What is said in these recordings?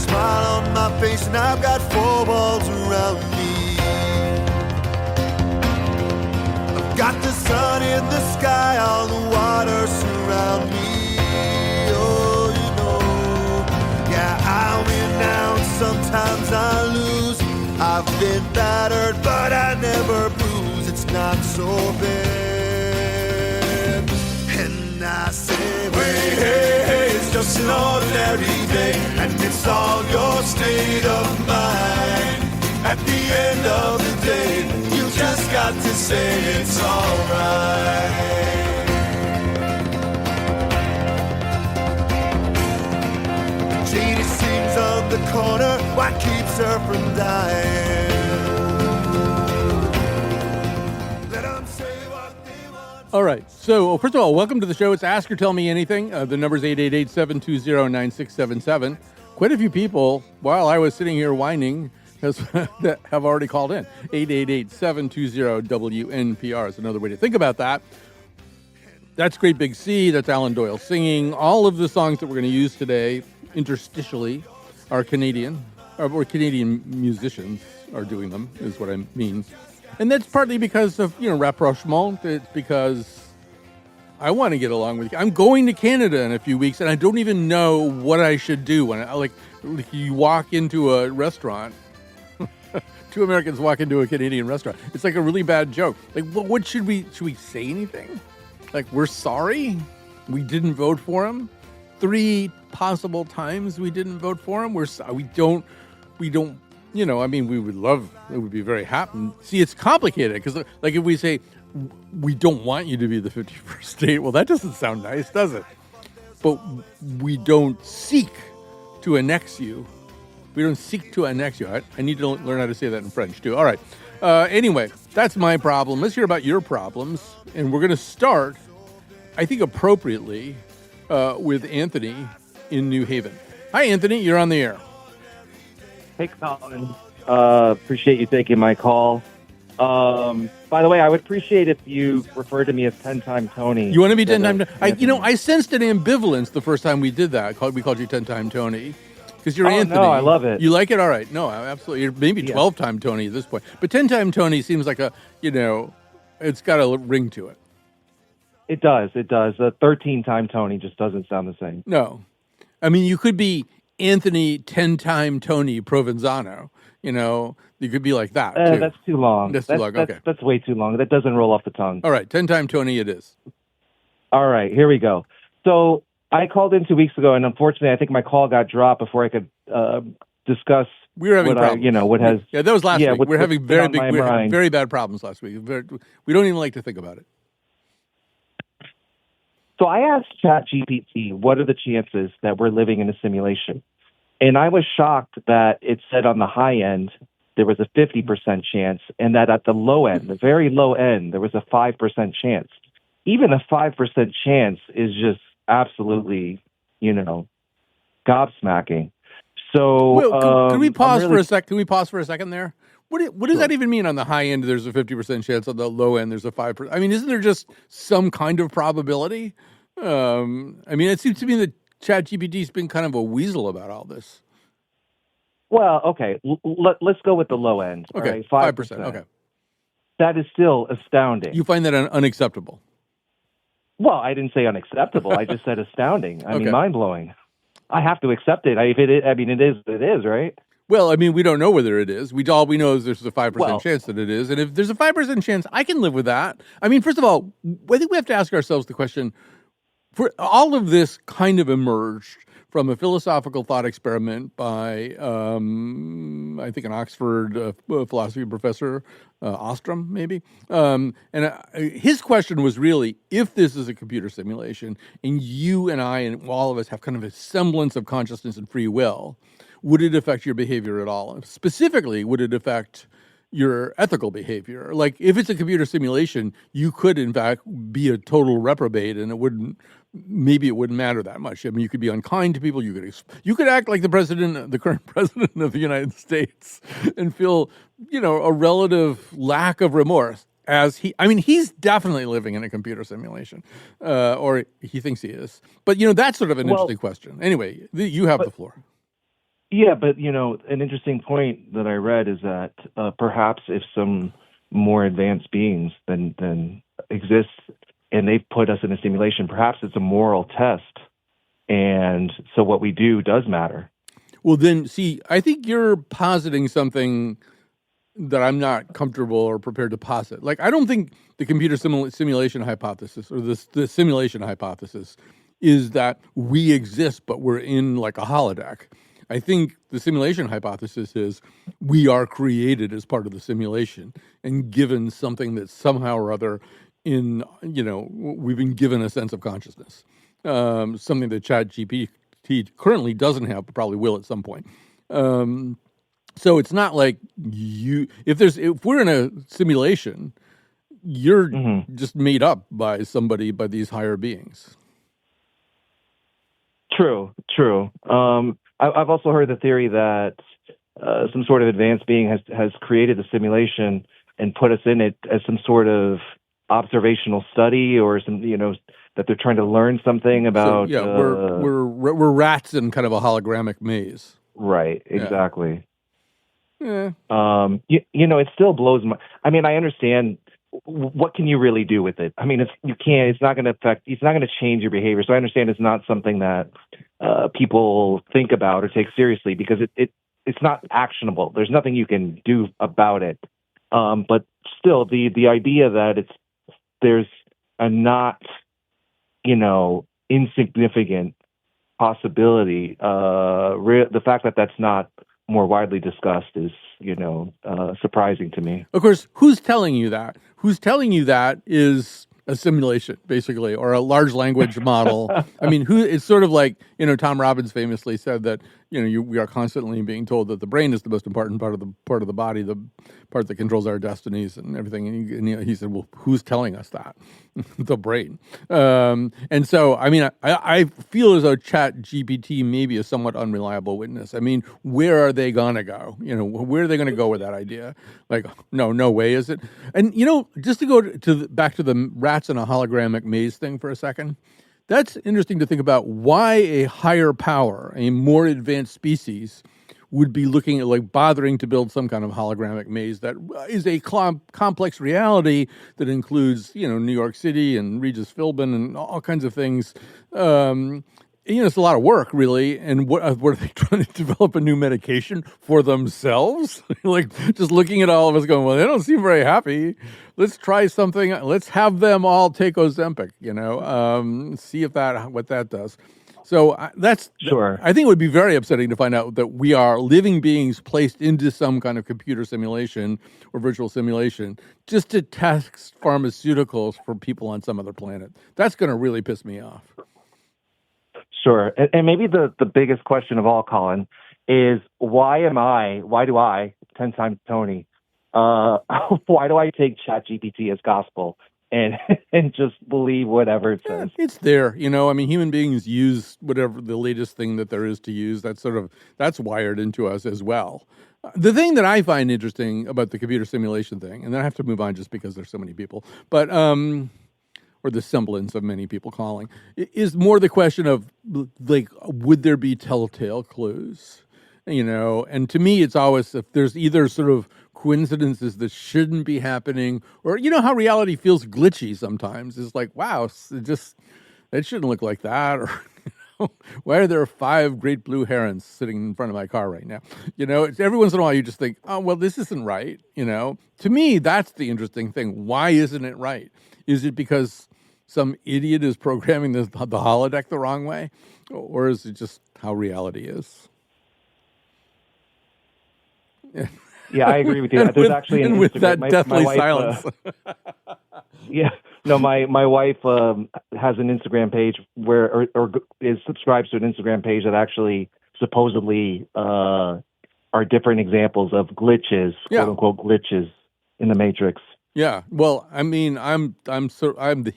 smile on my face and I've got four walls around me. I've got the sun in the sky, all the water surround me. Oh, you know, yeah, I win now and sometimes I lose. I've been battered, but I never bruise. It's not so bad. And I say, hey, hey, hey, it's just an ordinary day, and it's all your state of mind. At the end of the day, you just got to say it's alright. Janie sings on the corner, what keeps her from dying? Let them say what they want. All right. So, first of all, welcome to the show. It's Ask or Tell Me Anything. The number is 888-720-9677. Quite a few people, while I was sitting here whining, that have already called in. 888-720-WNPR is another way to think about that. That's Great Big Sea. That's Alan Doyle singing. All of the songs that we're going to use today, interstitially, are Canadian, or Canadian musicians are doing them, is what I mean. And that's partly because of, rapprochement. It's because I want to get along with you. I'm going to Canada in a few weeks, and I don't even know what I should do. When like you walk into a restaurant, two Americans walk into a Canadian restaurant. It's like a really bad joke. Like, what should we say anything? Like, we're sorry we didn't vote for him. 3 possible times we didn't vote for him. We don't, we would love, it would be very happy. See, it's complicated because like if we say we don't want you to be the 51st state, well, that doesn't sound nice, does it? But we don't seek to annex you. We don't seek to annex you. I need to learn how to say that in French, too. All right. Anyway, that's my problem. Let's hear about your problems. And we're going to start, I think appropriately, with Anthony in New Haven. Hi, Anthony. You're on the air. Hey, Colin. Appreciate you taking my call. By the way, I would appreciate if you referred to me as 10-time Tony. You want to be 10-time Tony? I sensed an ambivalence the first time we did that. We called you 10-time Tony. Because you're Anthony. No, I love it. You like it? All right. No, absolutely. You're maybe 12-time Tony at this point. But 10-time Tony seems like it's got a ring to it. It does. A 13-time Tony just doesn't sound the same. No. I mean, you could be Anthony 10-time Tony Provenzano. You could be like that, too. That's too long. That's too long, okay. That's way too long. That doesn't roll off the tongue. All right, 10-time Tony it is. All right, here we go. So I called in 2 weeks ago, and unfortunately, I think my call got dropped before I could discuss. We were having problems. What has? Yeah, that was last week. We're having very bad problems last week. We don't even like to think about it. So I asked ChatGPT, what are the chances that we're living in a simulation? And I was shocked that it said on the high end, there was a 50% chance, and that at the low end, the very low end, there was a 5% chance. Even a 5% chance is just absolutely, gobsmacking. So, can we pause for a sec? Can we pause for a second there? What does that even mean? On the high end, there's a 50% chance. On the low end, there's a 5%. I mean, isn't there just some kind of probability? It seems to me that ChatGPT's been kind of a weasel about all this. Well, okay, let's go with the low end. Okay, right? 5%. Okay, that is still astounding. You find that unacceptable? Well, I didn't say unacceptable. I just said astounding. I mean, mind blowing. I have to accept it. It is what it is, right? Well, we don't know whether it is. All we know is there's a 5% chance that it is. And if there's a 5% chance, I can live with that. First of all, I think we have to ask ourselves the question, for all of this kind of emerged from a philosophical thought experiment by, I think, an Oxford philosophy professor, Ostrom, maybe. His question was really, if this is a computer simulation, and you and I and all of us have kind of a semblance of consciousness and free will, would it affect your behavior at all? Specifically, would it affect your ethical behavior? Like, if it's a computer simulation, you could, in fact, be a total reprobate, and it wouldn't matter that much. You could be unkind to people. You could act like the current president of the United States, and feel, a relative lack of remorse. He's definitely living in a computer simulation, or he thinks he is. But that's sort of an interesting question. Anyway, you have the floor. Yeah, but an interesting point that I read is that perhaps if some more advanced beings than exist and they've put us in a simulation, perhaps it's a moral test, and so what we do does matter. Well, then, see, I think you're positing something that I'm not comfortable or prepared to posit. Like, I don't think the computer simulation hypothesis or the simulation hypothesis is that we exist, but we're in like a holodeck. I think the simulation hypothesis is we are created as part of the simulation and given something that somehow or other we've been given a sense of consciousness, something that ChatGPT currently doesn't have, but probably will at some point. So it's not like if we're in a simulation, you're just made up by these higher beings. True. I've also heard the theory that some sort of advanced being has created a simulation and put us in it as some sort of observational study, or some that they're trying to learn something about. So, yeah, we're rats in kind of a hologramic maze. Right. Exactly. Yeah. It still blows my. I mean, I understand. What can you really do with it? I mean, you can't. It's not going to affect. It's not going to change your behavior. So I understand it's not something that people think about or take seriously, because it's not actionable. There's nothing you can do about it. But still, the idea that there's a not insignificant possibility. The fact that that's not more widely discussed is surprising to me. Of course, who's telling you that? Who's telling you that is a simulation, basically, or a large language model. I mean, it's sort of like, Tom Robbins famously said that, we are constantly being told that the brain is the most important part of the body, the part that controls our destinies and everything. And he said, well, who's telling us that? The brain. And so, I mean, I feel as though ChatGPT may be a somewhat unreliable witness. I mean, where are they going to go? Where are they going to go with that idea? Like, no way is it? And, just to go back to the rats in a hologramic maze thing for a second, that's interesting to think about why a higher power, a more advanced species, would be looking at, like, bothering to build some kind of hologramic maze that is a complex reality that includes, New York City and Regis Philbin and all kinds of things. It's a lot of work, really. And what are they trying to develop a new medication for themselves? Like, just looking at all of us going, well, they don't seem very happy. Let's try something. Let's have them all take Ozempic, see what that does. So that's sure. I think it would be very upsetting to find out that we are living beings placed into some kind of computer simulation or virtual simulation just to test pharmaceuticals for people on some other planet. That's going to really piss me off. Sure. And maybe the biggest question of all, Colin, is why do I, 10 times Tony, why do I take ChatGPT as gospel and just believe whatever it says? It's there. I mean, human beings use whatever the latest thing that there is to use. That's wired into us as well. The thing that I find interesting about the computer simulation thing, and then I have to move on just because there's so many people, but or the semblance of many people calling, is more the question of, like, would there be telltale clues? And to me, it's always if there's either sort of coincidences that shouldn't be happening, or how reality feels glitchy sometimes. It's like, wow, it shouldn't look like that, or why are there 5 great blue herons sitting in front of my car right now? It's, every once in a while you just think, oh, well, this isn't right. To me, that's the interesting thing. Why isn't it right? Is it because some idiot is programming the holodeck the wrong way, or is it just how reality is? Yeah, I agree with you. There's actually an with Instagram. that deathly my wife, silence. Yeah, no, my wife has an Instagram page where or is subscribed to an Instagram page that actually supposedly are different examples of glitches, quote unquote glitches in the Matrix. Yeah, well, I mean, I'm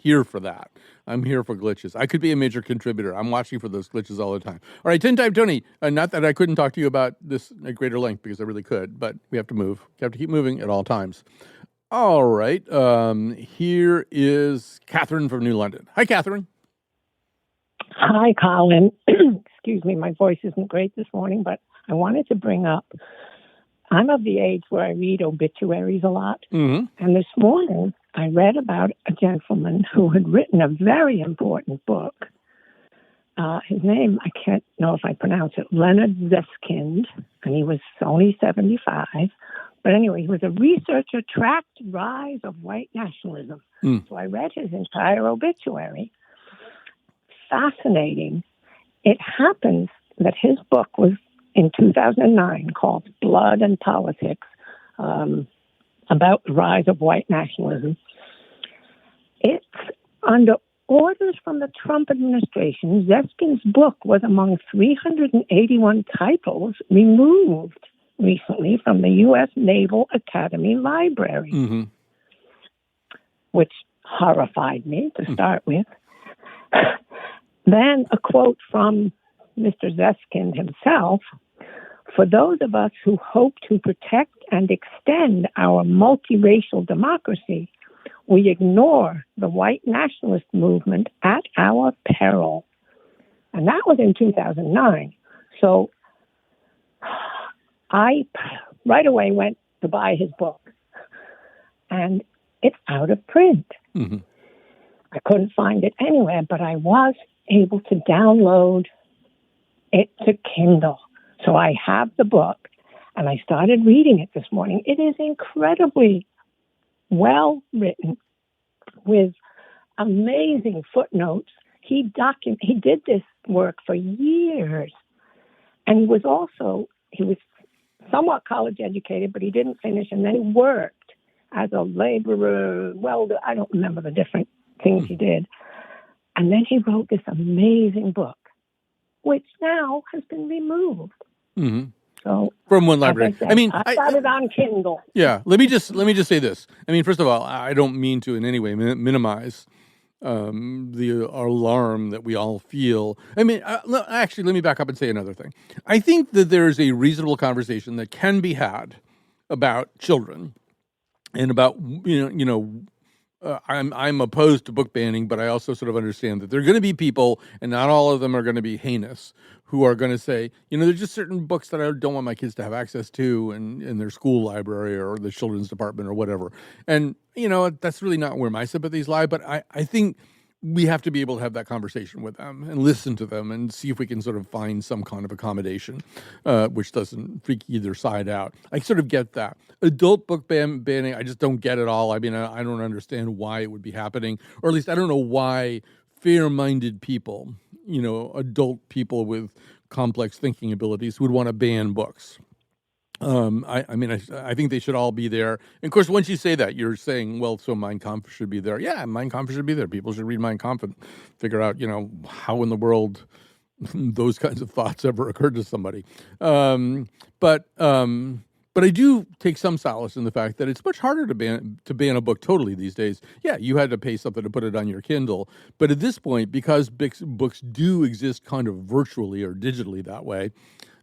here for that. I'm here for glitches. I could be a major contributor. I'm watching for those glitches all the time. All right, 10 Time Tony. Not that I couldn't talk to you about this at greater length, because I really could, but we have to move. We have to keep moving at all times. All right. Here is Catherine from New London. Hi, Catherine. Hi, Colin. Excuse me, my voice isn't great this morning, but I wanted to bring up, I'm of the age where I read obituaries a lot. Mm-hmm. And this morning, I read about a gentleman who had written a very important book. His name, I can't know if I pronounce it, Leonard Zeskind, and he was only 75. But anyway, he was a researcher, tracked rise of white nationalism. So I read his entire obituary. Fascinating. It happens that his book was in 2009 called Blood and Politics, about the rise of white nationalism. It's under orders from the Trump administration. Zeskind's book was among 381 titles removed recently from the U.S. Naval Academy Library, which horrified me to start with. Then a quote from Mr. Zeskind himself: "For those of us who hope to protect and extend our multiracial democracy, we ignore the white nationalist movement at our peril." And that was in 2009. So I right away went to buy his book. And it's out of print. I couldn't find it anywhere, but I was able to download it to Kindle. So I have the book, and I started reading it this morning. It is incredibly well written with amazing footnotes. He did this work for years, and he was somewhat college educated, but he didn't finish, and then he worked as a laborer, welder. I don't remember the different things he did. And then he wrote this amazing book, which now has been removed. So from one library. I got it on Kindle. Yeah. Let me just say this. I mean, first of all, I don't mean to in any way minimize the alarm that we all feel. I mean, actually, let me back up and say another thing. I think that there is a reasonable conversation that can be had about children and about I'm opposed to book banning, but I also sort of understand that there are going to be people, and not all of them are going to be heinous, who are going to say, there's just certain books that I don't want my kids to have access to in their school library or the children's department or whatever. And, that's really not where my sympathies lie, but I think we have to be able to have that conversation with them and listen to them and see if we can sort of find some kind of accommodation, which doesn't freak either side out. I sort of get that. Adult book banning, I just don't get it all. I mean, I don't understand why it would be happening, or at least I don't know why fair-minded people, adult people with complex thinking abilities would want to ban books. I think they should all be there. And of course, once you say that, you're saying, well, so Mein Kampf should be there. Yeah, Mein Kampf should be there. People should read Mein Kampf and figure out, how in the world those kinds of thoughts ever occurred to somebody. But I do take some solace in the fact that it's much harder to ban a book totally these days. Yeah, you had to pay something to put it on your Kindle. But at this point, because books do exist kind of virtually or digitally that way,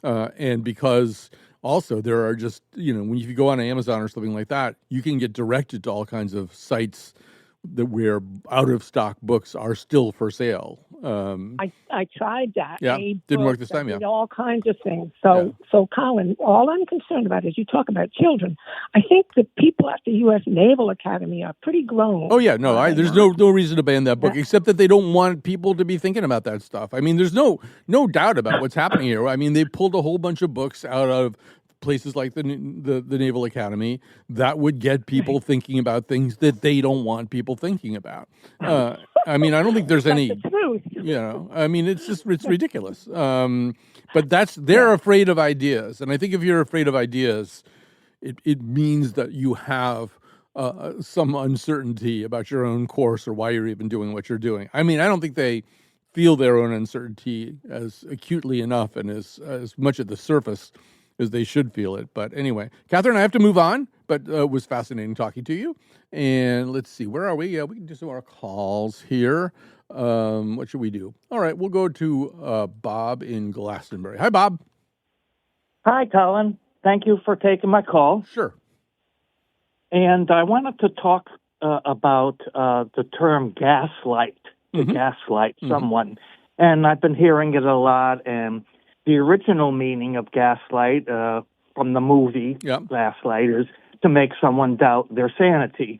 and because also there are just, when you go on Amazon or something like that, you can get directed to all kinds of sites where out-of-stock books are still for sale. I tried that. Yeah, didn't work this time, yeah. All kinds of things. So, Colin, all I'm concerned about is you talk about children. I think the people at the U.S. Naval Academy are pretty grown. Oh, yeah, no, there's no reason to ban that book, except that they don't want people to be thinking about that stuff. I mean, there's no doubt about what's happening here. I mean, they pulled a whole bunch of books out of places like the Naval Academy that would get people thinking about things that they don't want people thinking about. I mean, I don't think there's any, I mean, it's ridiculous. But they're afraid of ideas. And I think if you're afraid of ideas, it means that you have some uncertainty about your own course or why you're even doing what you're doing. I mean, I don't think they feel their own uncertainty as acutely enough and as much at the surface as they should feel it. But anyway, Catherine, I have to move on, but it was fascinating talking to you. And let's see, where are we? Yeah, we can do some more calls here. What should we do? All right, we'll go to Bob in Glastonbury. Hi, Bob. Hi, Colin. Thank you for taking my call. Sure. And I wanted to talk about the term gaslight, to gaslight someone. And I've been hearing it a lot, and the original meaning of gaslight from the movie Gaslight is to make someone doubt their sanity.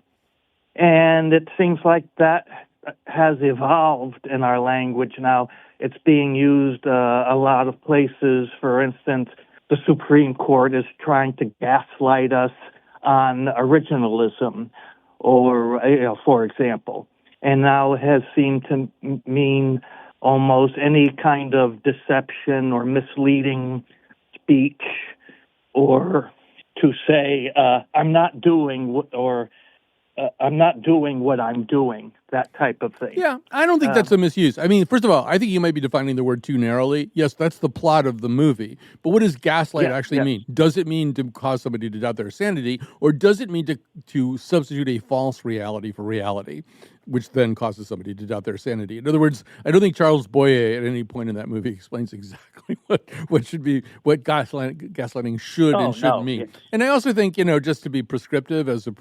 And it seems like that has evolved in our language now. It's being used a lot of places. For instance, the Supreme Court is trying to gaslight us on originalism, or, for example. And now it has seemed to mean almost any kind of deception or misleading speech, or to say, I'm not doing what I'm doing, that type of thing. Yeah, I don't think that's a misuse. I mean, first of all, I think you might be defining the word too narrowly. Yes, that's the plot of the movie. But what does gaslight actually mean? Does it mean to cause somebody to doubt their sanity, or does it mean to substitute a false reality for reality, which then causes somebody to doubt their sanity? In other words, I don't think Charles Boyer at any point in that movie explains exactly what gaslighting should and shouldn't mean. And I also think, just to be prescriptive to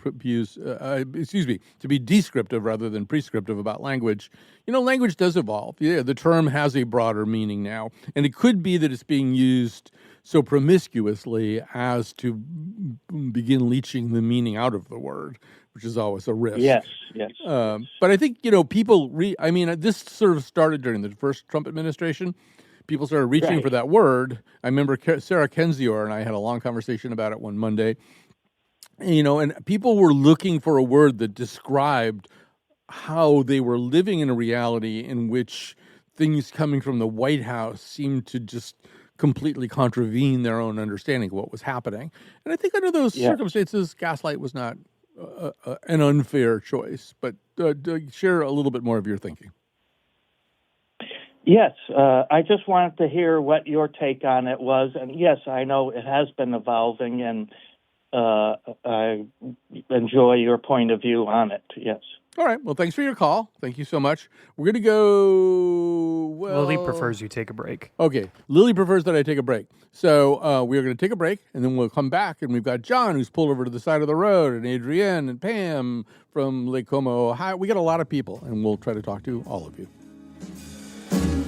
be descriptive rather than prescriptive about language, language does evolve. Yeah, the term has a broader meaning now, and it could be that it's being used so promiscuously as to begin leaching the meaning out of the word, which is always a risk. Yes. But I think, people this sort of started during the first Trump administration. People started reaching for that word. I remember Sarah Kendzior and I had a long conversation about it one Monday. And people were looking for a word that described how they were living in a reality in which things coming from the White House seemed to just completely contravene their own understanding of what was happening. And I think under those circumstances, gaslight was not an unfair choice. But share a little bit more of your thinking. Yes, I just wanted to hear what your take on it was. And yes, I know it has been evolving, and I enjoy your point of view on it. Yes. All right. Well, thanks for your call. Thank you so much. We're going to go... Lily prefers you take a break. Okay. Lily prefers that I take a break. So we're going to take a break, and then we'll come back, and we've got John, who's pulled over to the side of the road, and Adrienne and Pam from Lake Como, Ohio. We got a lot of people, and we'll try to talk to all of you.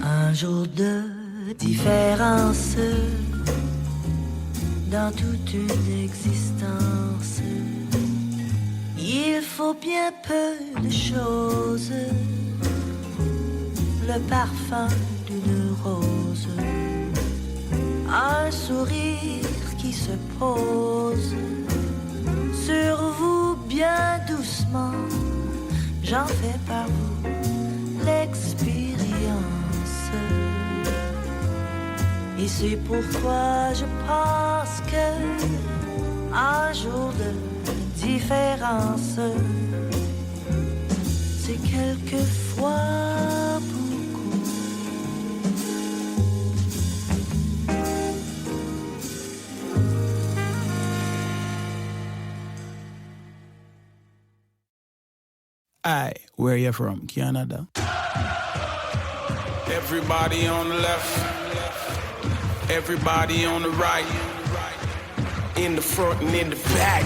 Un jour de différence dans toute une existence. Il faut bien peu de choses, le parfum d'une rose, un sourire qui se pose sur vous bien doucement, j'en fais par vous l'expérience. Et c'est pourquoi je pense que un jour de différence, c'est quelquefois beaucoup. Aye, where you from? Canada? Everybody on the left, everybody on the right, in the front and in the back.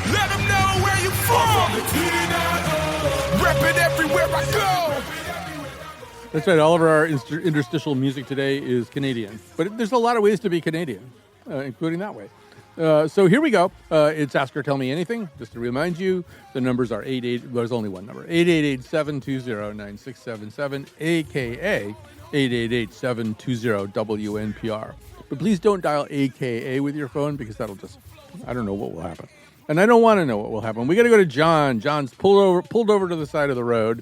Let them know where you from. Rep it everywhere I go. That's right. All of our interstitial music today is Canadian. But there's a lot of ways to be Canadian, including that way. So here we go. It's Ask Her, Tell Me Anything. Just to remind you, the numbers are there's only one number, 888-720-9677, a.k.a. 888-720-WNPR. But please don't dial AKA with your phone, because that'll just, I don't know what will happen. And I don't want to know what will happen. We got to go to John. John's pulled over to the side of the road.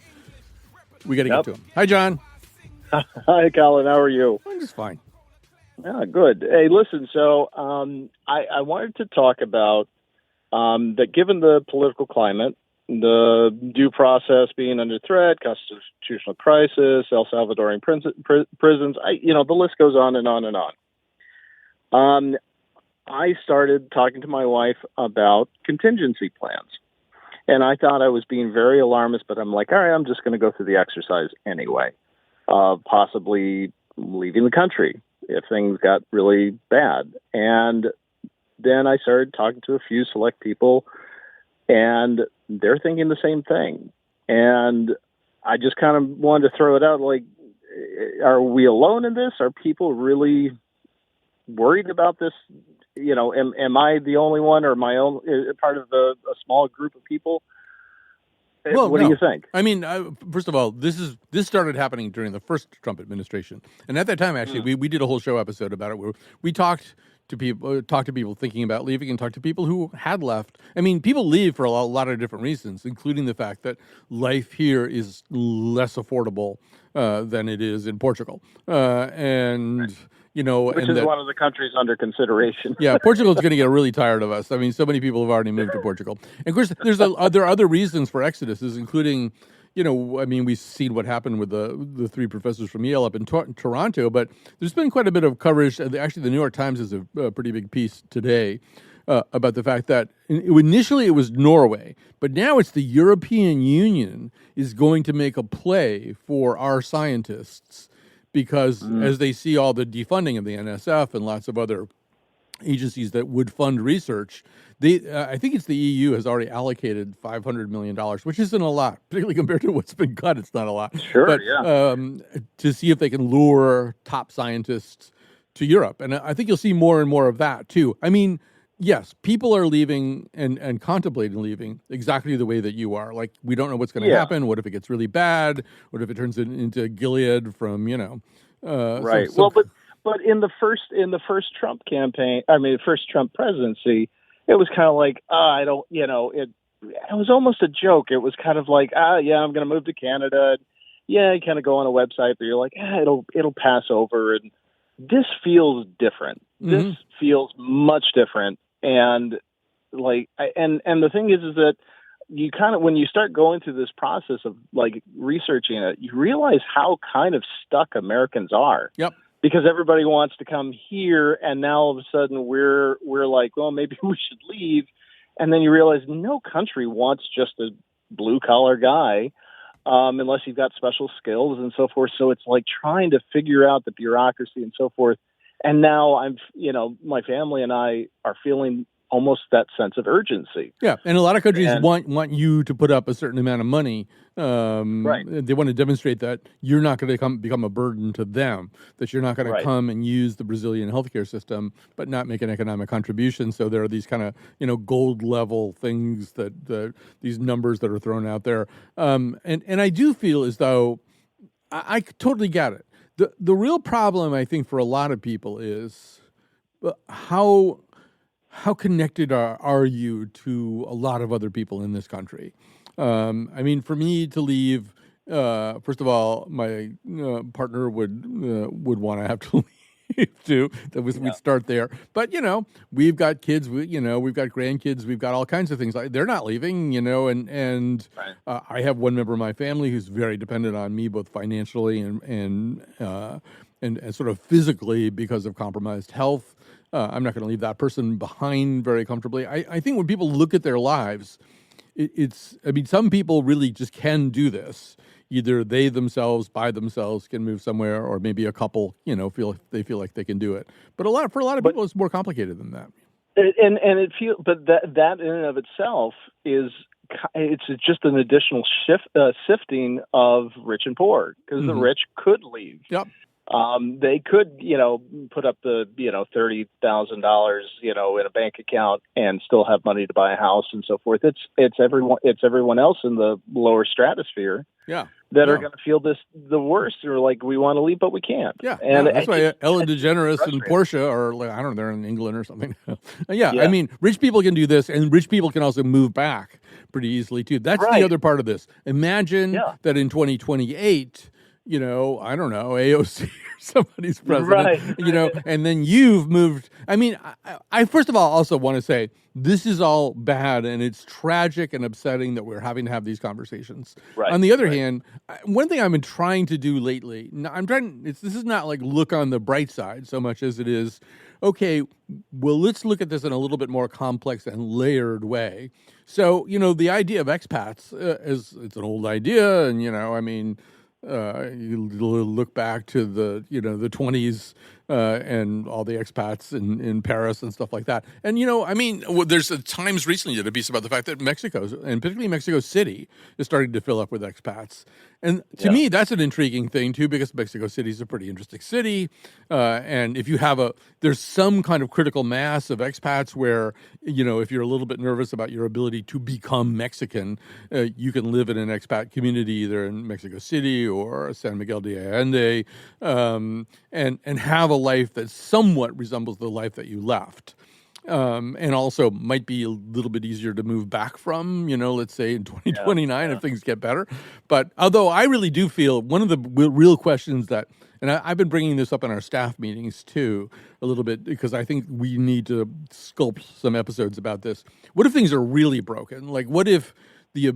We got to get to him. Hi, John. Hi, Colin. How are you? I'm just fine. Yeah, good. Hey, listen, so I wanted to talk about that given the political climate, the due process being under threat, constitutional crisis, El Salvadorian prisons, the list goes on and on and on. I started talking to my wife about contingency plans. And I thought I was being very alarmist, but I'm like, all right, I'm just going to go through the exercise anyway, possibly leaving the country if things got really bad. And then I started talking to a few select people, and they're thinking the same thing. And I just kind of wanted to throw it out, like, are we alone in this? Are people really worried about this? Am I the only one, or my own part of a small group of people? Well, what do you think? I mean, first of all, this started happening during the first Trump administration, and at that time, actually, we did a whole show episode about it where we talked to people thinking about leaving, and talked to people who had left. I mean, people leave for a lot of different reasons, including the fact that life here is less affordable than it is in Portugal, and. Right. Which is one of the countries under consideration. Yeah, Portugal's going to get really tired of us. I mean, so many people have already moved to Portugal. And of course, there are other reasons for exoduses, including, we've seen what happened with the three professors from Yale up in Toronto, but there's been quite a bit of coverage. Actually, the New York Times has a pretty big piece today about the fact that initially it was Norway, but now it's the European Union is going to make a play for our scientists. Because as they see all the defunding of the NSF and lots of other agencies that would fund research, I think it's the EU has already allocated $500 million, which isn't a lot, particularly compared to what's been cut. It's not a lot. Sure, but, yeah. To see if they can lure top scientists to Europe. And I think you'll see more and more of that, too. I mean, yes, people are leaving and contemplating leaving exactly the way that you are. Like, we don't know what's going to happen. What if it gets really bad? What if it turns into Gilead from, right. Well, but in the first Trump campaign, first Trump presidency, it was kind of like, it was almost a joke. It was kind of like, I'm going to move to Canada. Yeah, you kind of go on a website, but you're like, it'll pass over. And this feels different. Mm-hmm. This feels much different. And and the thing is that you kind of, when you start going through this process of like researching it, you realize how kind of stuck Americans are. Yep. Because everybody wants to come here, and now all of a sudden we're like, well, maybe we should leave. And then you realize no country wants just a blue collar guy, unless you've got special skills and so forth. So it's like trying to figure out the bureaucracy and so forth. And now my family and I are feeling almost that sense of urgency. Yeah, and a lot of countries want you to put up a certain amount of money. Right. They want to demonstrate that you're not going to become a burden to them, that you're not going to come and use the Brazilian healthcare system, but not make an economic contribution. So there are these kind of gold level things that these numbers that are thrown out there. And I do feel as though I totally get it. The real problem, I think, for a lot of people is how connected are you to a lot of other people in this country? I mean, for me to leave, first of all, my partner would want to have to leave too. We'd start there. But we've got kids. We've got grandkids. We've got all kinds of things. They're not leaving. And I have one member of my family who's very dependent on me, both financially and sort of physically because of compromised health. I'm not going to leave that person behind very comfortably. I think when people look at their lives, some people really just can do this. Either they themselves, by themselves, can move somewhere, or maybe a couple, feel like they can do it. But for a lot of people, it's more complicated than that. But that in and of itself it's just an additional sifting of rich and poor, because the rich could leave. Yep. They could, put up the, $30,000, in a bank account and still have money to buy a house and so forth. It's everyone else in the lower stratosphere. Yeah. That are going to feel the worst. They're like, we want to leave, but we can't. Yeah. And that's why Ellen DeGeneres and Portia are, I don't know, they're in England or something. Yeah. I mean, rich people can do this, and rich people can also move back pretty easily too. That's the other part of this. Imagine that in 2028, I don't know, AOC or somebody's president, and then you've moved. I mean, I first of all also want to say this is all bad, and it's tragic and upsetting that we're having to have these conversations. Right. On the other hand, one thing I've been trying to do lately, this is not like look on the bright side so much as it is, okay, well, let's look at this in a little bit more complex and layered way. So, the idea of expats it's an old idea, and, you look back to the 20s and all the expats in Paris and stuff like that. And, there's Times recently did a piece about the fact that Mexico, and particularly Mexico City, is starting to fill up with expats. And to me, that's an intriguing thing, too, because Mexico City is a pretty interesting city. And if you have there's some kind of critical mass of expats where, if you're a little bit nervous about your ability to become Mexican, you can live in an expat community either in Mexico City or San Miguel de Allende, and have a life that somewhat resembles the life that you left. And also might be a little bit easier to move back from, let's say in 2029 if things get better. But although I really do feel one of the real questions that, and I've been bringing this up in our staff meetings too a little bit, because I think we need to sculpt some episodes about this. What if things are really broken? Like, what if the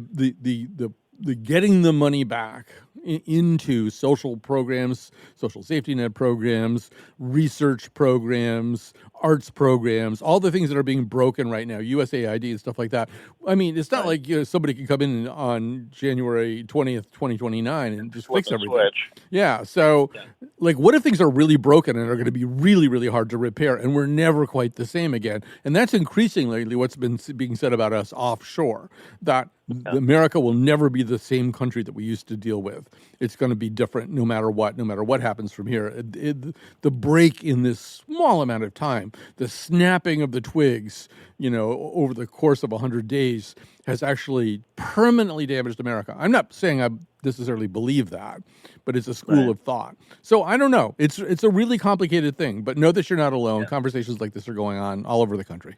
getting the money back into social programs, social safety net programs, research programs, arts programs, all the things that are being broken right now, USAID and stuff like that. I mean, it's not like somebody can come in on January 20th, 2029 and just fix everything. Switch. Yeah. So, what if things are really broken and are going to be really, really hard to repair, and we're never quite the same again? And that's increasingly what's been being said about us offshore, that America will never be the same country that we used to deal with. It's going to be different no matter what happens from here. The break in this small amount of time, the snapping of the twigs, over the course of 100 days has actually permanently damaged America. I'm not saying I necessarily believe that, but it's a school of thought. So I don't know. It's a really complicated thing, but know that you're not alone. Conversations like this are going on all over the country.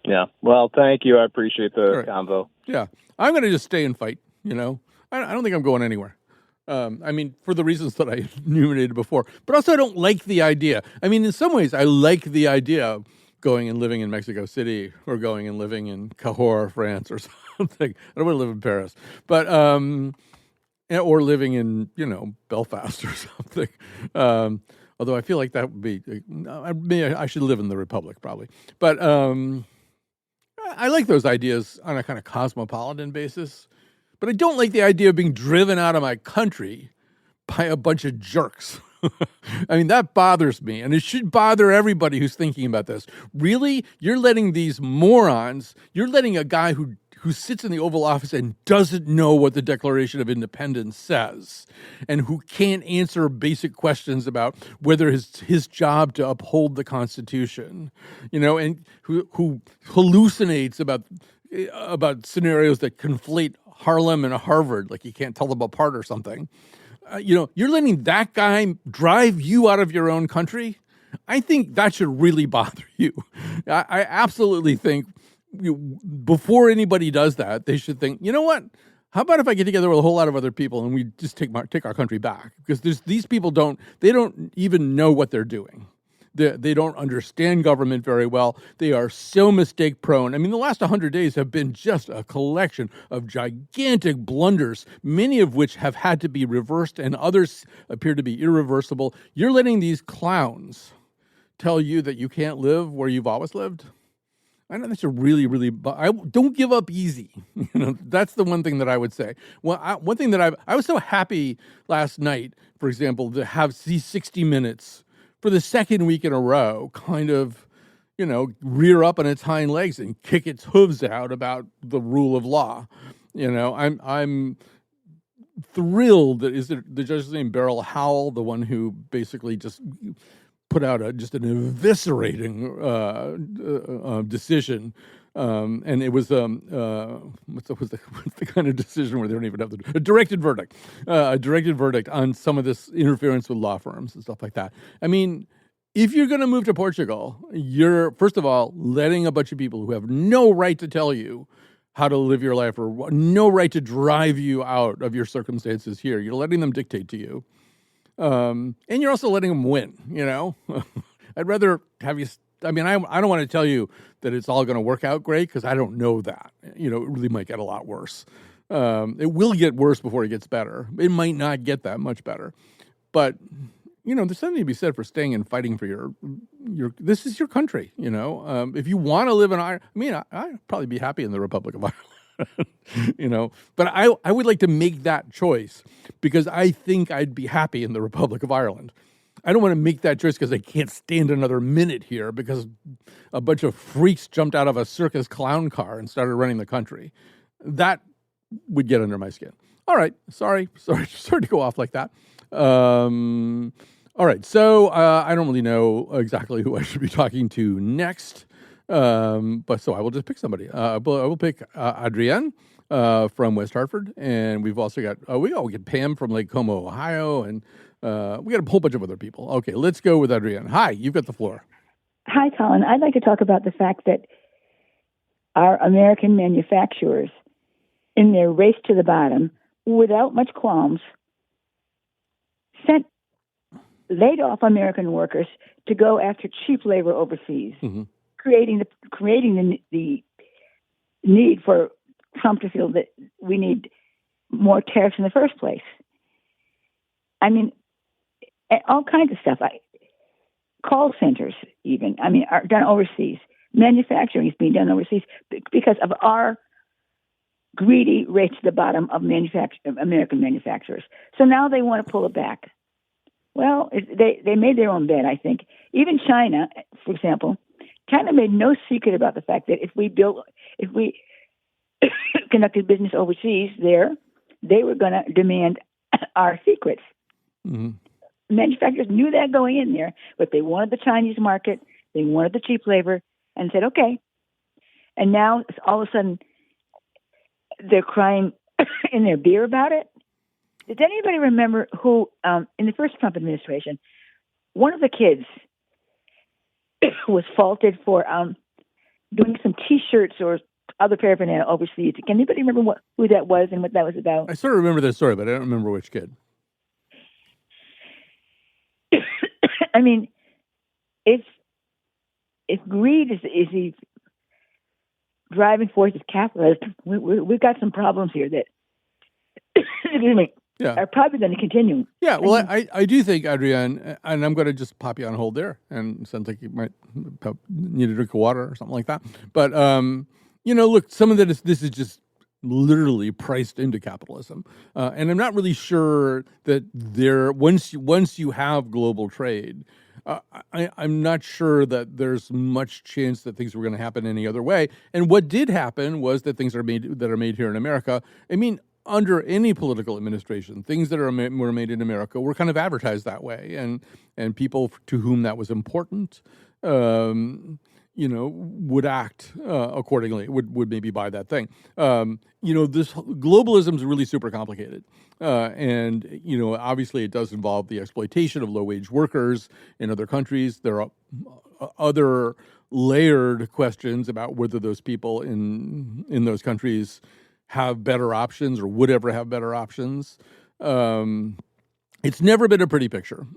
Yeah. Well, thank you. I appreciate the convo. Yeah. I'm going to just stay and fight, I don't think I'm going anywhere. For the reasons that I enumerated before, but also I don't like the idea. In some ways, I like the idea of going and living in Mexico City or going and living in Cahors, France or something. I don't want to live in Paris, but, or living in, Belfast or something. Although I feel like that would be, I should live in the Republic probably. But I like those ideas on a kind of cosmopolitan basis. But I don't like the idea of being driven out of my country by a bunch of jerks. That bothers me, and it should bother everybody who's thinking about this. Really? You're letting these morons, you're letting a guy who sits in the Oval Office and doesn't know what the Declaration of Independence says, and who can't answer basic questions about whether his job to uphold the Constitution, and who hallucinates about scenarios that conflate Harlem and Harvard, like you can't tell them apart or something. You're letting that guy drive you out of your own country. I think that should really bother you. I absolutely think before anybody does that, they should think, you know what? How about if I get together with a whole lot of other people and we just take our country back? Because these people don't even know what they're doing. They don't understand government very well. They are so mistake prone. The last 100 days have been just a collection of gigantic blunders, many of which have had to be reversed and others appear to be irreversible. You're letting these clowns tell you that you can't live where you've always lived? I know that's a really, really. Don't give up easy. That's the one thing that I would say. Well, one thing that I was so happy last night, for example, to have these 60 Minutes for the second week in a row, kind of, rear up on its hind legs and kick its hooves out about the rule of law. I'm thrilled that is it the judge's name Beryl Howell, the one who basically just put out an eviscerating decision, and it was what's the kind of decision where they don't even have a directed verdict on some of this interference with law firms and stuff like that. If you're going to move to Portugal, you're first of all letting a bunch of people who have no right to tell you how to live your life or no right to drive you out of your circumstances here. You're letting them dictate to you. And you're also letting them win, I'd rather have you, I don't want to tell you that it's all going to work out great because I don't know that, it really might get a lot worse. It will get worse before it gets better. It might not get that much better, but there's something to be said for staying and fighting for your, this is your country, if you want to live in Ireland, I'd probably be happy in the Republic of Ireland. But I would like to make that choice because I think I'd be happy in the Republic of Ireland. I don't want to make that choice because I can't stand another minute here because a bunch of freaks jumped out of a circus clown car and started running the country. That would get under my skin. All right. Sorry to go off like that. All right. So I don't really know exactly who I should be talking to next. But so I will just pick somebody. I will pick Adrienne from West Hartford, and we've also got we get Pam from Lake Como, Ohio, and we got a whole bunch of other people. Okay, let's go with Adrienne. Hi, you've got the floor. Hi, Colin. I'd like to talk about the fact that our American manufacturers, in their race to the bottom, without much qualms, laid off American workers to go after cheap labor overseas, creating the need for Trump to feel that we need more tariffs in the first place. I mean, all kinds of stuff. Call centers, even, are done overseas. Manufacturing is being done overseas because of our greedy race to the bottom of American manufacturers. So now they want to pull it back. Well, they made their own bed, I think. Even China, for example, China made no secret about the fact that if we conducted business overseas there, they were going to demand our secrets. Mm-hmm. Manufacturers knew that going in there, but they wanted the Chinese market, they wanted the cheap labor, and said, okay. And now, all of a sudden, they're crying in their beer about it. Does anybody remember who, in the first Trump administration, one of the kids was faulted for doing some T-shirts or other paraphernalia overseas? Can anybody remember who that was and what that was about? I sort of remember this story, but I don't remember which kid. I mean, if greed is the driving force of capitalism, we've got some problems here that excuse me, are probably going to continue. Yeah, well, I do think, Adrienne, and I'm going to just pop you on hold there, and it sounds like you might need a drink of water or something like that. But, look, some of this is just literally priced into capitalism. And I'm not really sure that once you have global trade, I'm not sure that there's much chance that things were going to happen any other way. And what did happen was that things that are made here in America, under any political administration, things that were made in America were kind of advertised that way, and people to whom that was important, would act accordingly, would maybe buy that thing. This globalism is really super complicated, and obviously it does involve the exploitation of low-wage workers in other countries. There are other layered questions about whether those people in those countries have better options or would ever have better options. It's never been a pretty picture.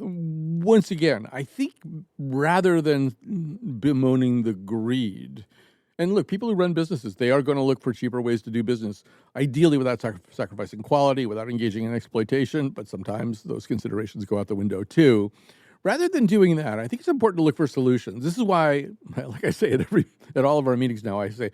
Once again, I think rather than bemoaning the greed, and look, people who run businesses, they are going to look for cheaper ways to do business, ideally without sacrificing quality, without engaging in exploitation, but sometimes those considerations go out the window too. Rather than doing that, I think it's important to look for solutions. This is why, like I say at all of our meetings now, I say,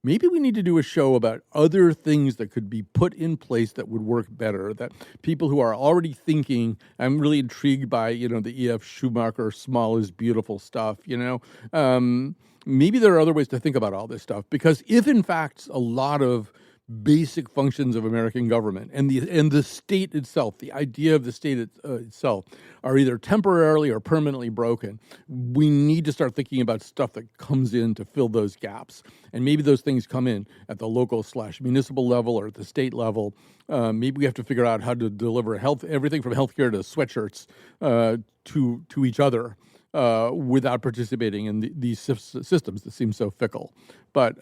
maybe we need to do a show about other things that could be put in place that would work better, that people who are already thinking, I'm really intrigued by, the E.F. Schumacher, small is beautiful stuff, maybe there are other ways to think about all this stuff, because if in fact a lot of basic functions of American government and the state itself, the idea of the state itself, are either temporarily or permanently broken, we need to start thinking about stuff that comes in to fill those gaps. And maybe those things come in at the local/municipal level or at the state level. Maybe we have to figure out how to deliver everything from healthcare to sweatshirts to each other. Without participating in these systems that seem so fickle. But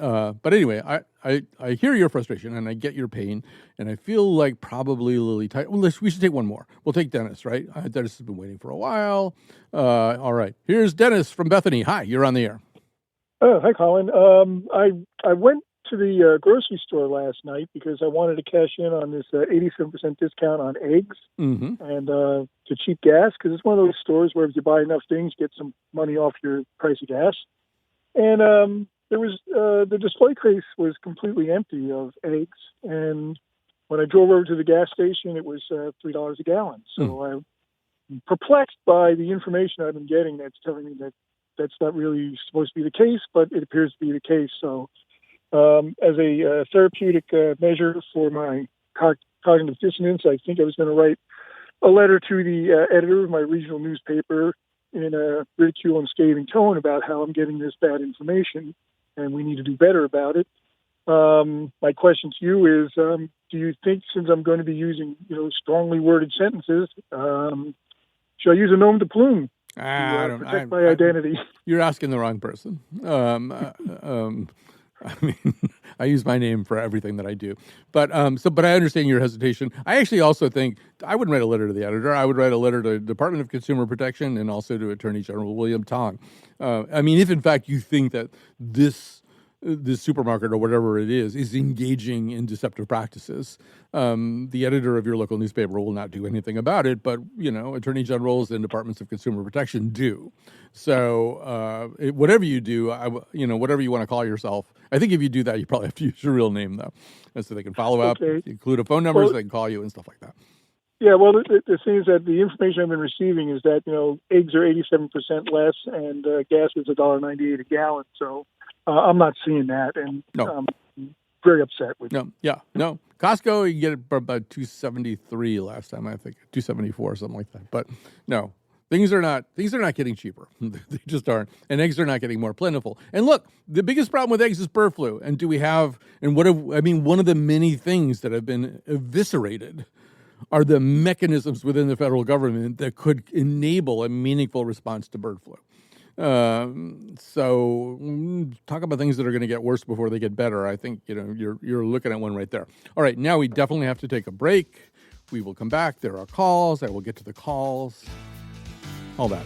anyway, I hear your frustration and I get your pain, and I feel like probably Lily. We should take one more. We'll take Dennis, right? Dennis has been waiting for a while. All right, here's Dennis from Bethany. Hi, you're on the air. Oh, hi, Colin. I went to the grocery store last night because I wanted to cash in on this 87% discount on eggs and to cheap gas, because it's one of those stores where if you buy enough things, you get some money off your price of gas. And there was the display case was completely empty of eggs, and when I drove over to the gas station, it was $3 a gallon. So I'm perplexed by the information I've been getting that's telling me that that's not really supposed to be the case, but it appears to be the case. So as a therapeutic measure for my cognitive dissonance, I think I was going to write a letter to the editor of my regional newspaper in a ridicule and scathing tone about how I'm getting this bad information, and we need to do better about it. My question to you is, do you think, since I'm going to be using, strongly worded sentences, should I use a nom de plume to protect my identity? You're asking the wrong person. I mean, I use my name for everything that I do, but I understand your hesitation. I actually also think I wouldn't write a letter to the editor. I would write a letter to the Department of Consumer Protection and also to Attorney General William Tong. I mean, if in fact you think that this supermarket or whatever it is engaging in deceptive practices, the editor of your local newspaper will not do anything about it, but, attorney generals and departments of consumer protection do. So whatever you do, whatever you want to call yourself, I think if you do that, you probably have to use your real name, though. And so they can follow up, include a phone number so they can call you and stuff like that. Yeah, well, the thing is that the information I've been receiving is that, eggs are 87% less and gas is $1.98 a gallon. So I'm not seeing that, and I'm very upset with it. No. Costco, you can get it for about $2.73 last time, I think, $2.74 or something like that. But no, things are not getting cheaper. They just aren't, and eggs are not getting more plentiful. And look, the biggest problem with eggs is bird flu. And one of the many things that have been eviscerated are the mechanisms within the federal government that could enable a meaningful response to bird flu. So talk about things that are going to get worse before they get better. I think, you're looking at one right there. All right. Now we definitely have to take a break. We will come back. There are calls. I will get to the calls. All that.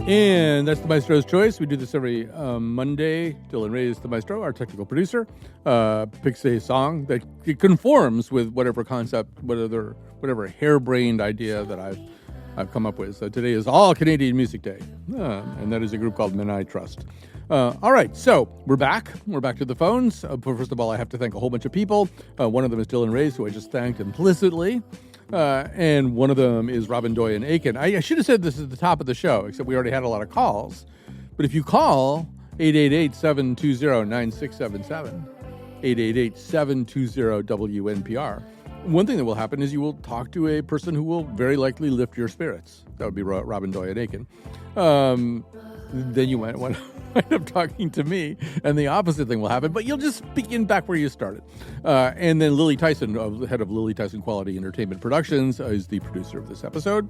And that's the Maestro's Choice. We do this every Monday. Dylan Reyes, the Maestro, our technical producer, picks a song that conforms with whatever concept, whatever harebrained idea that I've come up with. So today is All Canadian Music Day, and that is a group called Men I Trust. All right, so we're back. We're back to the phones. First of all, I have to thank a whole bunch of people. One of them is Dylan Reyes, who I just thanked implicitly. And one of them is Robin Doyen Aiken. I should have said this at the top of the show, except we already had a lot of calls. But if you call 888-720-9677. 888-720-WNPR. One thing that will happen is you will talk to a person who will very likely lift your spirits. That would be Robin Doyen-Aiken. Then you might want to wind up talking to me, and the opposite thing will happen, but you'll just begin back where you started. And then Lily Tyson, head of Lily Tyson Quality Entertainment Productions, is the producer of this episode.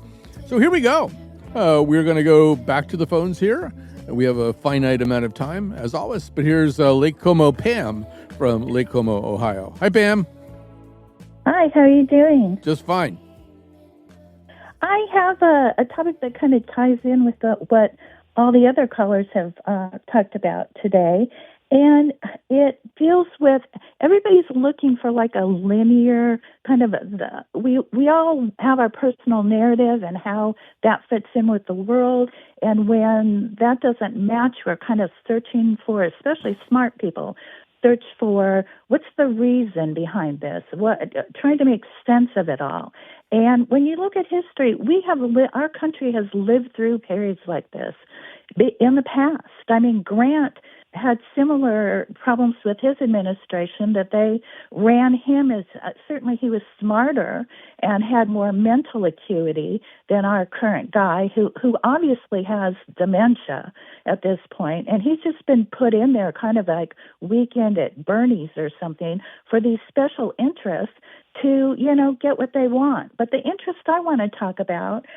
So here we go. We're going to go back to the phones here. We have a finite amount of time, as always, but here's Lake Como Pam from Lake Como, Ohio. Hi, Pam. Hi, how are you doing? Just fine. I have a topic that kind of ties in with what all the other callers have talked about today, and it deals with everybody's looking for like a linear kind of we all have our personal narrative and how that fits in with the world, and when that doesn't match, we're kind of searching for, especially smart people, search for what's the reason behind this, trying to make sense of it all. And when you look at history, our country has lived through periods like this in the past. I mean, Grant had similar problems with his administration, that they ran him as certainly he was smarter and had more mental acuity than our current guy, who obviously has dementia at this point, and he's just been put in there kind of like Weekend at Bernie's or something for these special interests to, get what they want. But the interest I want to talk about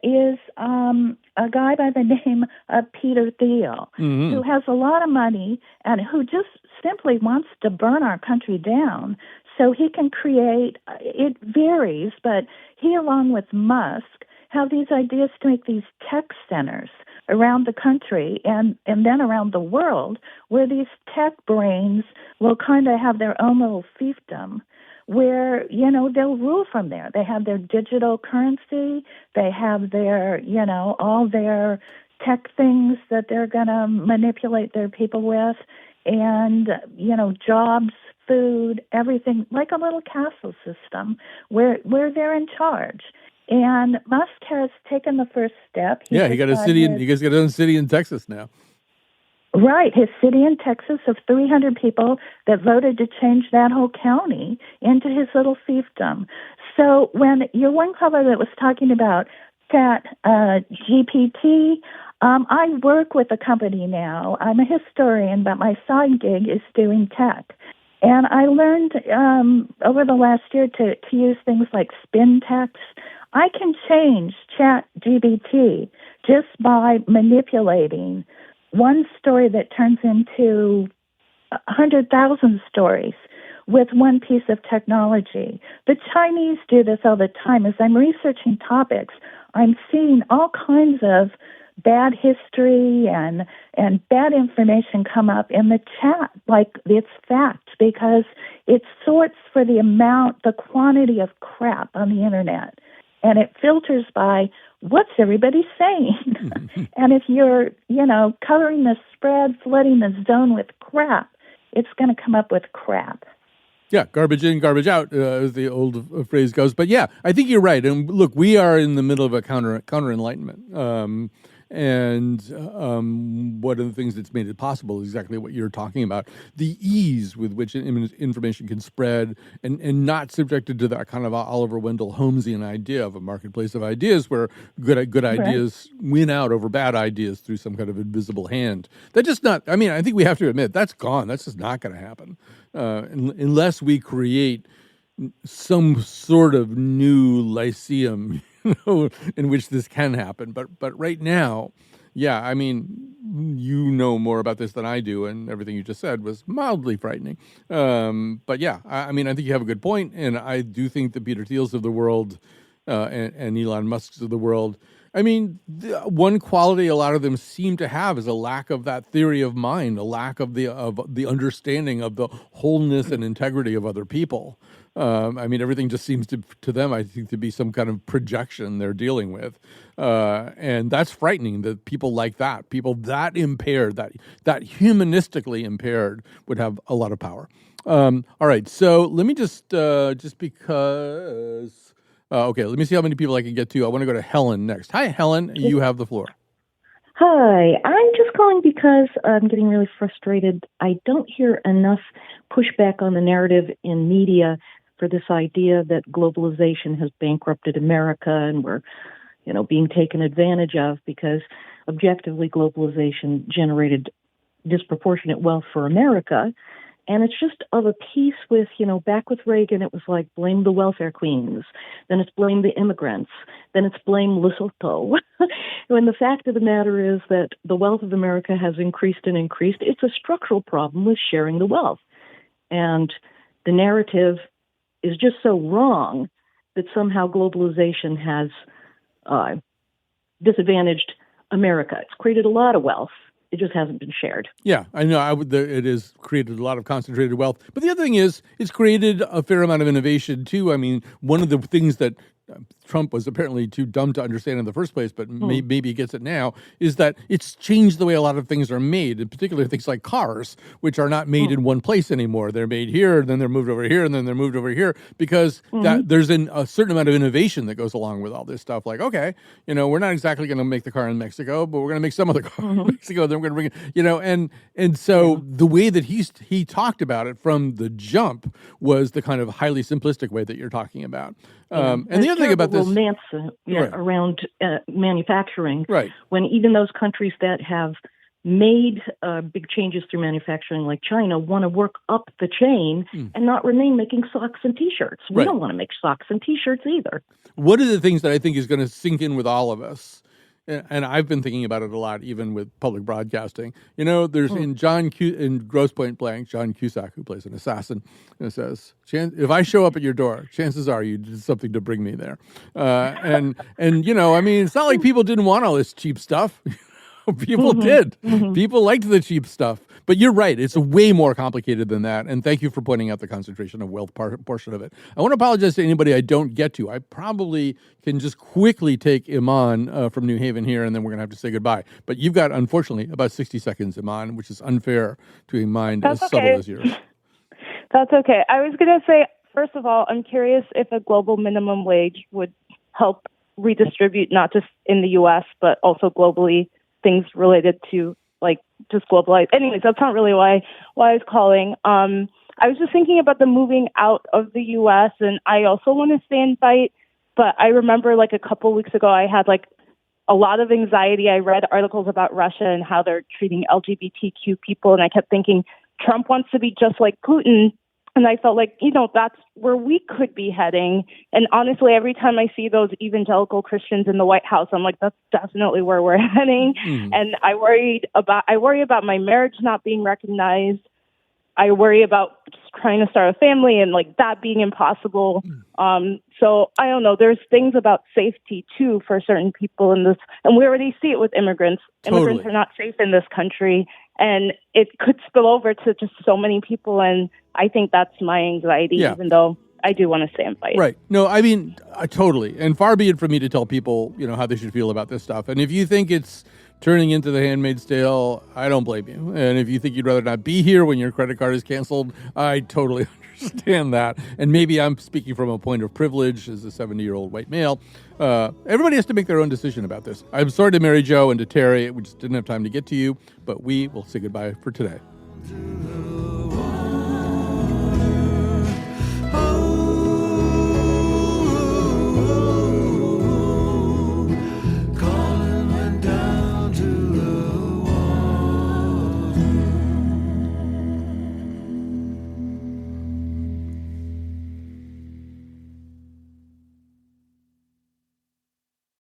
is a guy by the name of Peter Thiel, who has a lot of money and who just simply wants to burn our country down so he can create, it varies, but he, along with Musk, have these ideas to make these tech centers around the country and then around the world, where these tech brains will kind of have their own little fiefdom, where, they'll rule from there. They have their digital currency. They have their, all their tech things that they're going to manipulate their people with, and, jobs, food, everything, like a little castle system where they're in charge. And Musk has taken the first step. He got a city. He got his own city in Texas now. Right, his city in Texas of 300 people that voted to change that whole county into his little fiefdom. So when your one caller that was talking about Chat GPT, I work with a company now. I'm a historian, but my side gig is doing tech. And I learned over the last year to use things like spin text. I can change Chat GPT just by manipulating one story that turns into 100,000 stories with one piece of technology. The Chinese do this all the time. As I'm researching topics, I'm seeing all kinds of bad history and bad information come up in the chat, like it's fact, because it sorts for the quantity of crap on the internet. And it filters by what's everybody saying. And if you're, coloring the spread, flooding the zone with crap, it's going to come up with crap. Yeah, garbage in, garbage out, as the old phrase goes. But yeah, I think you're right. And look, we are in the middle of a counter enlightenment. And one of the things that's made it possible is exactly what you're talking about. The ease with which information can spread and not subjected to that kind of Oliver Wendell Holmesian idea of a marketplace of ideas where good ideas win out over bad ideas through some kind of invisible hand. That's just not, I think we have to admit, that's gone. That's just not going to happen unless we create some sort of new lyceum in which this can happen. But right now, yeah, you know more about this than I do, and everything you just said was mildly frightening. But yeah, I think you have a good point, and I do think the Peter Thiels of the world and Elon Musk's of the world, one quality a lot of them seem to have is a lack of that theory of mind, a lack of the understanding of the wholeness and integrity of other people. Everything just seems to them, I think, to be some kind of projection they're dealing with. And that's frightening that people like that, people that impaired, that humanistically impaired would have a lot of power. All right. So let me just because, okay, let me see how many people I can get to. I want to go to Helen next. Hi, Helen. You have the floor. Hi. I'm just calling because I'm getting really frustrated. I don't hear enough pushback on the narrative in media for this idea that globalization has bankrupted America and we're, being taken advantage of, because objectively globalization generated disproportionate wealth for America. And it's just of a piece with, back with Reagan, it was like blame the welfare queens. Then it's blame the immigrants. Then it's blame Lesotho. When the fact of the matter is that the wealth of America has increased and increased. It's a structural problem with sharing the wealth. And the narrative is just so wrong that somehow globalization has disadvantaged America. It's created a lot of wealth. It just hasn't been shared. Yeah, I know. It has created a lot of concentrated wealth. But the other thing is, it's created a fair amount of innovation, too. I mean, one of the things that Trump was apparently too dumb to understand in the first place, but maybe he gets it now, is that it's changed the way a lot of things are made, in particular things like cars, which are not made in one place anymore. They're made here, then they're moved over here, and then they're moved over here, because there's a certain amount of innovation that goes along with all this stuff. Like, okay, we're not exactly going to make the car in Mexico, but we're going to make some of the car in Mexico, then we're going to bring it, and so the way that he talked about it from the jump was the kind of highly simplistic way that you're talking about. And the other thing about this romance around manufacturing, right? When even those countries that have made big changes through manufacturing, like China, want to work up the chain and not remain making socks and T-shirts. We don't want to make socks and T-shirts either. One of the things that I think is going to sink in with all of us, and I've been thinking about it a lot, even with public broadcasting. There's in Grosse Pointe Blank, John Cusack, who plays an assassin, and says, "If I show up at your door, chances are you did something to bring me there." And it's not like people didn't want all this cheap stuff. People did. People liked the cheap stuff. But you're right. It's way more complicated than that. And thank you for pointing out the concentration of wealth portion of it. I want to apologize to anybody I don't get to. I probably can just quickly take Iman from New Haven here, and then we're going to have to say goodbye. But you've got, unfortunately, about 60 seconds, Iman, which is unfair to a mind as subtle as yours. That's okay. I was going to say, first of all, I'm curious if a global minimum wage would help redistribute, not just in the U.S., but also globally, things related to just globalized. Anyways, that's not really why I was calling. I was just thinking about the moving out of the U.S. and I also want to stay and fight. But I remember a couple weeks ago, I had a lot of anxiety. I read articles about Russia and how they're treating LGBTQ people. And I kept thinking Trump wants to be just like Putin. And I felt that's where we could be heading. And honestly, every time I see those evangelical Christians in the White House, I'm like, that's definitely where we're heading. And I worry about my marriage not being recognized. I worry about just trying to start a family and that being impossible. So I don't know. There's things about safety too for certain people in this, and we already see it with immigrants. Totally. Immigrants are not safe in this country, and it could spill over to just so many people. And I think that's my anxiety, even though I do want to stay and fight. Right. No, I mean, totally. And far be it from me to tell people, how they should feel about this stuff. And if you think it's turning into The Handmaid's Tale, I don't blame you. And if you think you'd rather not be here when your credit card is canceled, I totally understand that. And maybe I'm speaking from a point of privilege as a 70-year-old white male. Everybody has to make their own decision about this. I'm sorry to Mary Jo and to Terry. We just didn't have time to get to you, but we will say goodbye for today.